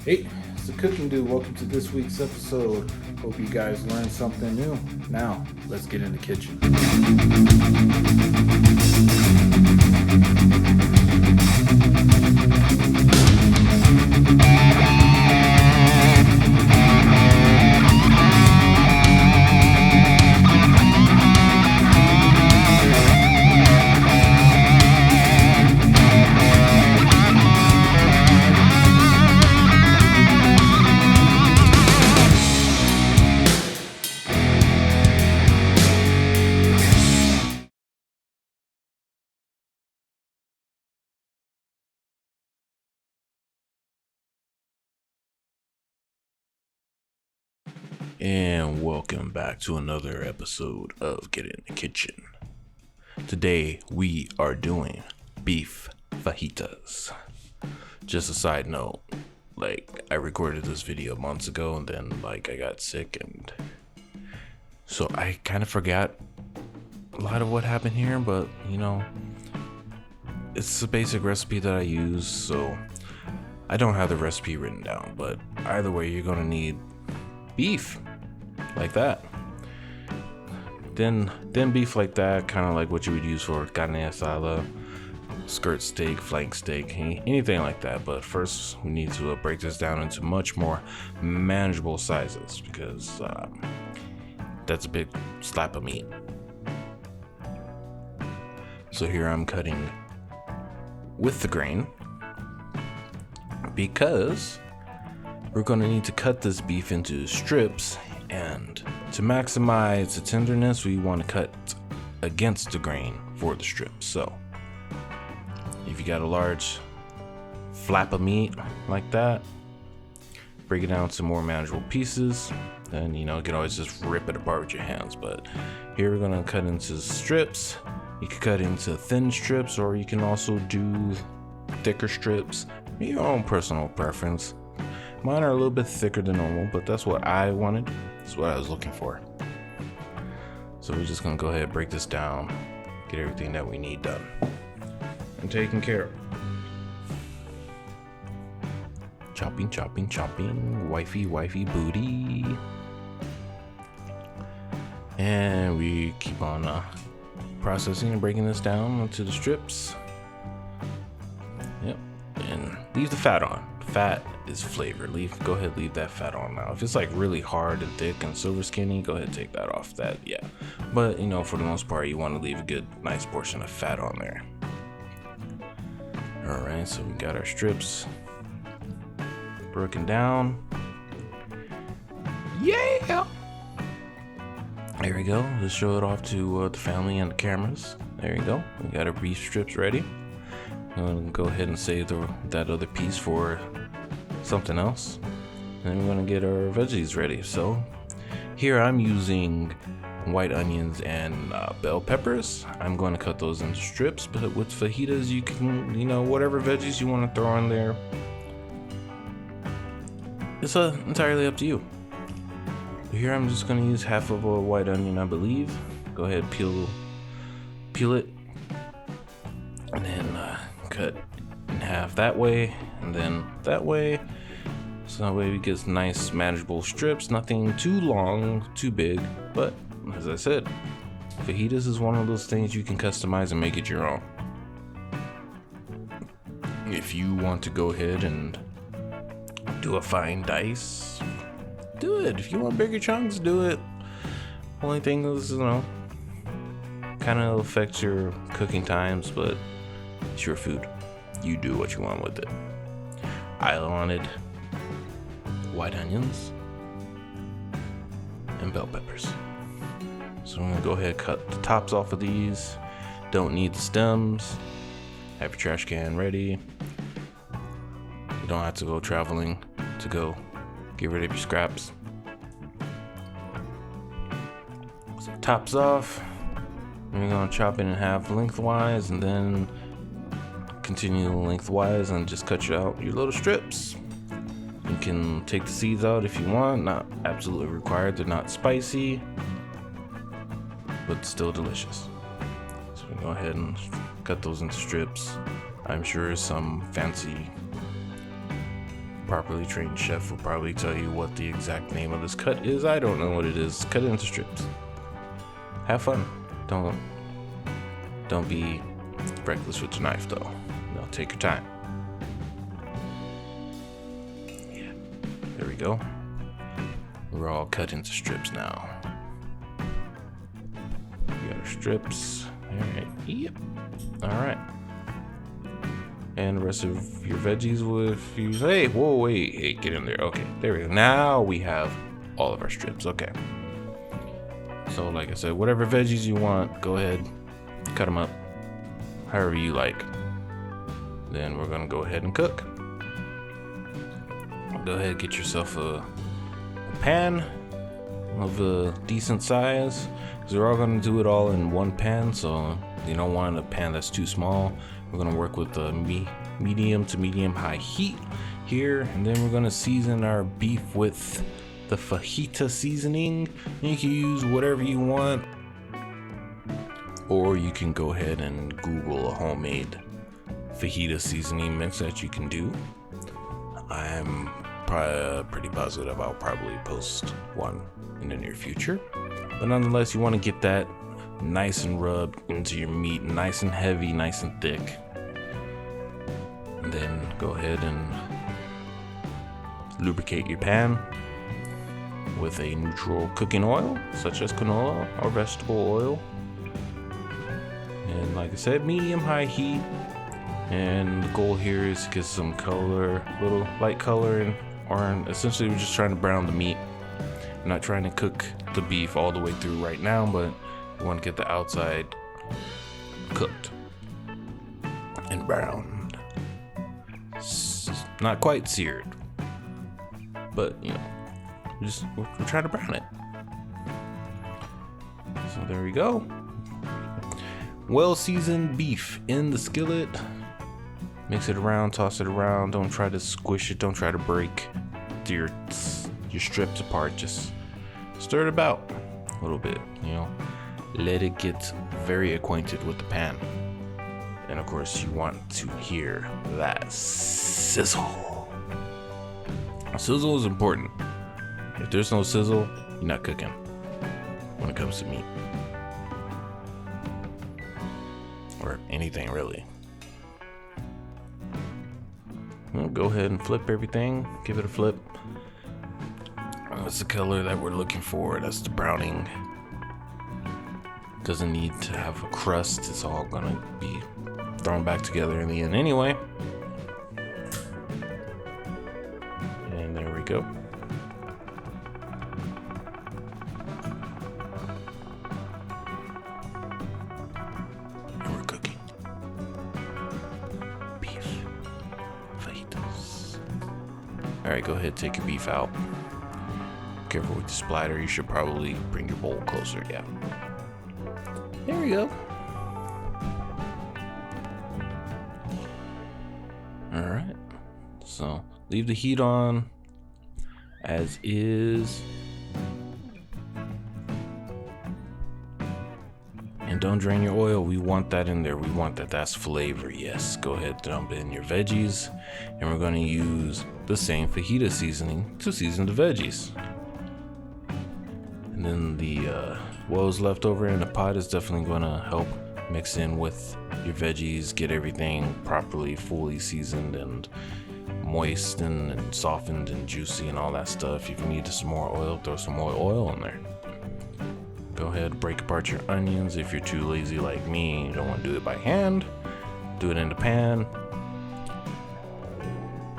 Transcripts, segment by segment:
Hey, it's the Cooking Dude. Welcome to this week's episode. Hope you guys learned something new. Now, let's get in the kitchen. And welcome back to another episode of Get in the Kitchen. Today we are doing beef fajitas. Just a side note, I recorded this video months ago and then I got sick, and so I kind of forgot a lot of what happened here, but it's a basic recipe that I use, so I don't have the recipe written down, but either way you're gonna need beef like that, then beef like that, kind of like what you would use for carne asada, skirt steak, flank steak, anything like that. But first we need to break this down into much more manageable sizes, because that's a big slap of meat. So here I'm cutting with the grain, because we're going to need to cut this beef into strips, and to maximize the tenderness, we want to cut against the grain for the strips. So if you got a large flap of meat like that, break it down to more manageable pieces. Then you can always just rip it apart with your hands, but here we're going to cut into strips. You can cut into thin strips, or you can also do thicker strips, your own personal preference. Mine are a little bit thicker than normal, but that's what I wanted. That's what I was looking for. So we're just gonna go ahead and break this down, get everything that we need done and taken care of. Chopping, wifey booty. And we keep on processing and breaking this down into the strips. Yep, and leave the fat on. Fat is flavor. Go ahead, leave that fat on. Now if it's really hard and thick and silver skinny, go ahead and take that off. But for the most part, you want to leave a good nice portion of fat on there. All right, so we got our strips broken down. Yeah, there we go. Let's show it off to the family and the cameras. There you go. We got our beef strips ready. I'm gonna go ahead and save that other piece for something else, and then we're gonna get our veggies ready. So here I'm using white onions and bell peppers. I'm going to cut those into strips, but with fajitas you can whatever veggies you want to throw in there, it's entirely up to you. Here I'm just going to use half of a white onion, I believe. Go ahead, peel it, and then cut in half that way and then that way, so that way we get nice manageable strips. Nothing too long, too big, but as I said, fajitas is one of those things you can customize and make it your own. If you want to go ahead and do a fine dice, do it. If you want bigger chunks, do it. Only thing is, kind of affects your cooking times, but it's your food. You do what you want with it. I wanted white onions and bell peppers. So I'm gonna go ahead and cut the tops off of these. Don't need the stems. Have your trash can ready. You don't have to go traveling to go get rid of your scraps. So tops off. We're gonna chop it in half lengthwise, and then continue lengthwise and just cut out your little strips. You can take the seeds out if you want, not absolutely required. They're not spicy, but still delicious. So we go ahead and cut those into strips. I'm sure some fancy properly trained chef will probably tell you what the exact name of this cut is. I don't know what it is. Cut it into strips. Have fun. Don't be reckless with your knife though. No, take your time. Yeah. There we go. We're all cut into strips now. We got our strips. Alright. Yep. Alright. And the rest of your veggies will fuse. Hey, whoa, wait. Hey, get in there. Okay, there we go. Now we have all of our strips. Okay. So, like I said, whatever veggies you want, go ahead, cut them up however you like. Then we're gonna go ahead and cook. Go ahead, get yourself a pan of a decent size, because we're all gonna do it all in one pan. So you don't want a pan that's too small. We're gonna work with the medium to medium high heat here, and then we're gonna season our beef with the fajita seasoning. You can use whatever you want, or you can go ahead and Google a homemade fajita seasoning mix that you can do. I'm pretty positive I'll probably post one in the near future, but nonetheless, you want to get that nice and rubbed into your meat, nice and heavy, nice and thick. And then go ahead and lubricate your pan with a neutral cooking oil, such as canola or vegetable oil. And like I said, medium-high heat. And the goal here is to get some color, little light color, or essentially we're just trying to brown the meat. I'm not trying to cook the beef all the way through right now, but we want to get the outside cooked and browned. Not quite seared, but you know, we're trying to brown it. So there we go. Well seasoned beef in the skillet. Mix it around, toss it around. Don't try to squish it. Don't try to break your strips apart. Just stir it about a little bit, you know. Let it get very acquainted with the pan. And of course, you want to hear that sizzle. Sizzle is important. If there's no sizzle, you're not cooking when it comes to meat. Or anything, really. Well, go ahead and flip everything. Give it a flip. That's the color that we're looking for. That's the browning. Doesn't need to have a crust. It's all gonna be thrown back together in the end anyway. And there we go. And we're cooking beef fajitas. Alright, go ahead, take your beef out. Careful with the splatter. You should probably bring your bowl closer. Yeah. There we go. Alright. So leave the heat on as is. And don't drain your oil. We want that in there. We want that. That's flavor. Yes. Go ahead, dump in your veggies. And we're going to use the same fajita seasoning to season the veggies. And then the what was left over in the pot is definitely going to help mix in with your veggies, get everything properly, fully seasoned and moist and softened and juicy and all that stuff. If you need some more oil, throw some more oil in there. Go ahead, break apart your onions. If you're too lazy like me and you don't want to do it by hand, do it in the pan.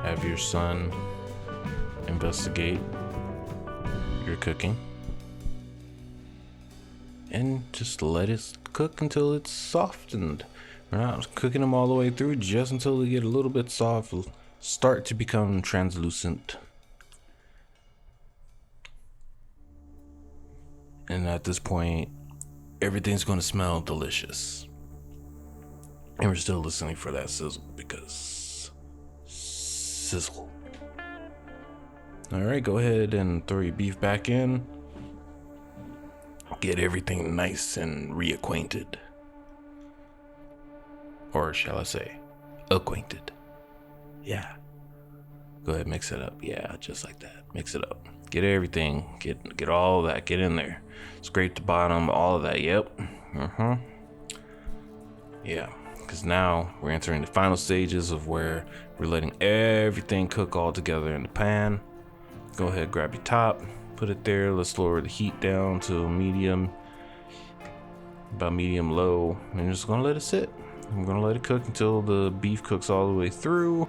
Have your son investigate your cooking. And just let it cook until it's softened. We're not cooking them all the way through, just until they get a little bit soft, start to become translucent. And at this point, everything's going to smell delicious. And we're still listening for that sizzle, because sizzle. Alright, go ahead and throw your beef back in. Get everything nice and reacquainted. Or shall I say, acquainted. Yeah. Go ahead, mix it up. Yeah, just like that. Mix it up. Get everything. Get all of that. Get in there. Scrape the bottom. All of that. Yep. Yeah. Because now we're entering the final stages of where we're letting everything cook all together in the pan. Go ahead, grab your top. Put it there. Let's lower the heat down to medium. About medium low. And you're just going to let it sit. I'm going to let it cook until the beef cooks all the way through.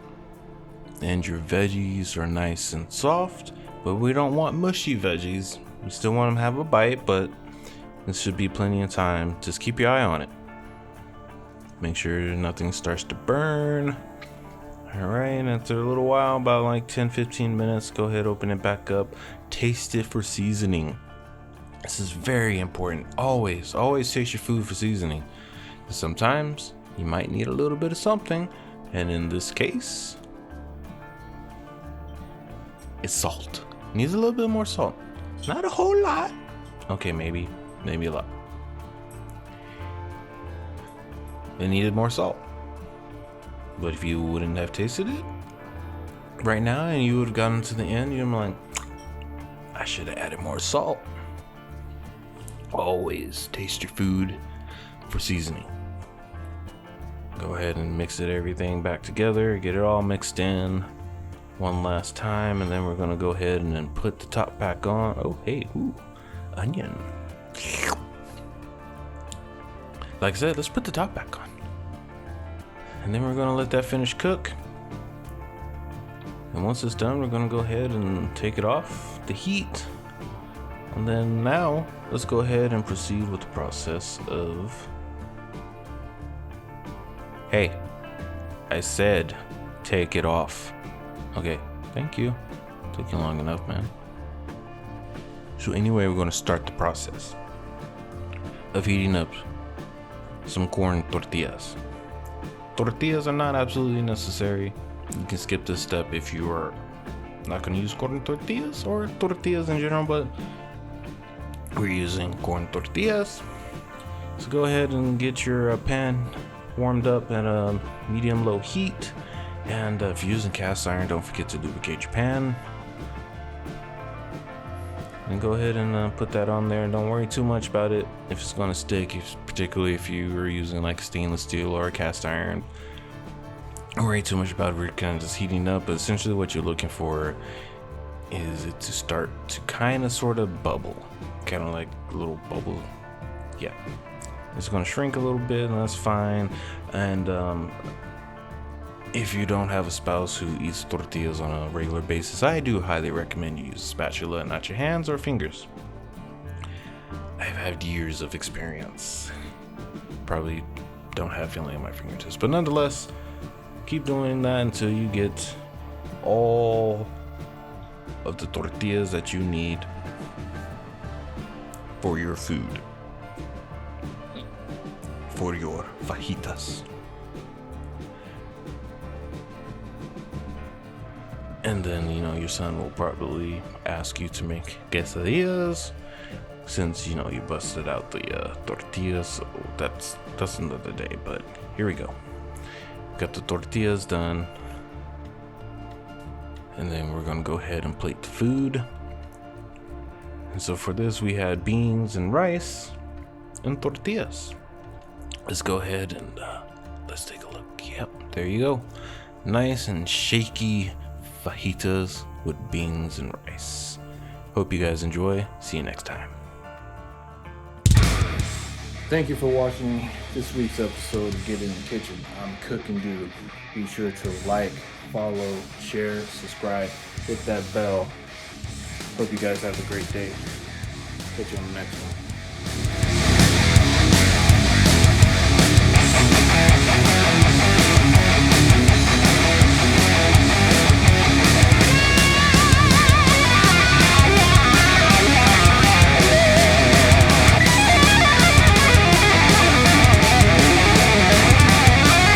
And your veggies are nice and soft, but we don't want mushy veggies. We still want them to have a bite, but this should be plenty of time. Just keep your eye on it. Make sure nothing starts to burn. All right, after a little while, about like 10-15 minutes, go ahead, open it back up. Taste it for seasoning. This is very important. Always taste your food for seasoning. Sometimes you might need a little bit of something, and in this case, it's salt. Needs a little bit more salt. Not a whole lot. Okay, maybe a lot. It needed more salt. But if you wouldn't have tasted it right now and you would have gotten to the end, you'd be like, I should have added more salt. Always taste your food for seasoning. Go ahead and mix everything back together. Get it all mixed in one last time, and then we're gonna go ahead and then put the top back on. Oh, hey, ooh, onion. Like I said, let's put the top back on. And then we're gonna let that finish cook. And once it's done, we're gonna go ahead and take it off the heat. And then now, let's go ahead and proceed with the process of... Hey, I said take it off. Okay, thank you. Took you long enough, man. So anyway, we're gonna start the process of heating up some corn tortillas. Tortillas are not absolutely necessary. You can skip this step if you are not gonna use corn tortillas or tortillas in general, but we're using corn tortillas. So go ahead and get your pan warmed up at a medium-low heat. And if you're using cast iron, don't forget to lubricate your pan. And go ahead and put that on there. Don't worry too much about it if it's going to stick, particularly if you are using like stainless steel or a cast iron. Don't worry too much about it. We're kind of just heating up, but essentially what you're looking for is it to start to kind of sort of bubble. Kind of like a little bubble. Yeah. It's going to shrink a little bit, and that's fine. And if you don't have a spouse who eats tortillas on a regular basis, I do highly recommend you use a spatula, not your hands or fingers. I've had years of experience. Probably don't have feeling in my fingertips, but nonetheless, keep doing that until you get all of the tortillas that you need for your food, for your fajitas. And then, your son will probably ask you to make quesadillas, since, you busted out the tortillas. So that's another day, but here we go. Got the tortillas done. And then we're gonna go ahead and plate the food. And so for this, we had beans and rice and tortillas. Let's go ahead and let's take a look. Yep, there you go. Nice and shaky fajitas with beans and rice. Hope you guys enjoy. See you next time. Thank you for watching this week's episode of Get in the Kitchen. I'm Cooking Dude. Be sure to like, follow, share, subscribe, hit that bell. Hope you guys have a great day. Catch you on the next one.